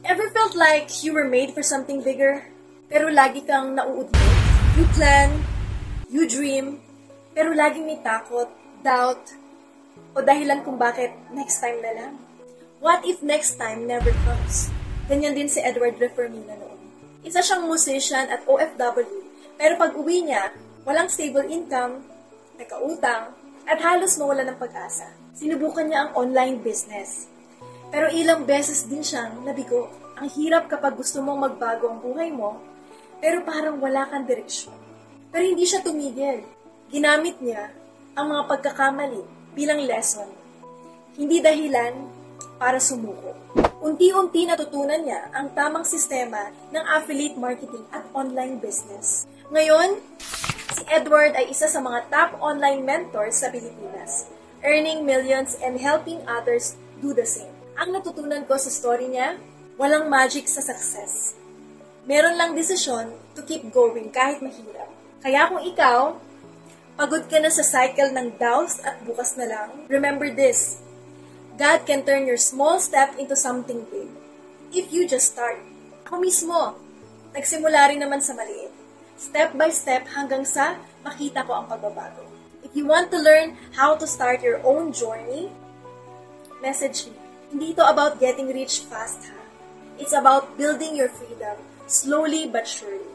Ever felt like you were made for something bigger, pero lagi kang nauudlot? You plan, you dream, pero laging may takot, doubt, o dahilan kung bakit next time na lang. What if next time never comes? Ganyan din si Edward Reformina noon. Isa siyang musician at OFW, pero pag uwi niya, walang stable income, nagkautang, at halos mawala ng pag-asa. Sinubukan niya ang online business. Pero ilang beses din siyang nabigo. Ang hirap kapag gusto mong magbago ang buhay mo, pero parang wala kang direksyon. Pero hindi siya tumigil. Ginamit niya ang mga pagkakamali bilang lesson. Hindi dahilan para sumuko. Unti-unti natutunan niya ang tamang sistema ng affiliate marketing at online business. Ngayon, si Edward ay isa sa mga top online mentors sa Pilipinas, earning millions and helping others do the same. Ang natutunan ko sa story niya, walang magic sa success. Meron lang desisyon to keep going kahit mahirap. Kaya kung ikaw, pagod ka na sa cycle ng doubts at bukas na lang, remember this: God can turn your small step into something big. If you just start. Ako mismo, nagsimula rin naman sa maliit. Step by step hanggang sa makita ko ang pagbabago. If you want to learn how to start your own journey, message me. Hindi ito about getting rich fast, ha? It's about building your freedom, slowly but surely.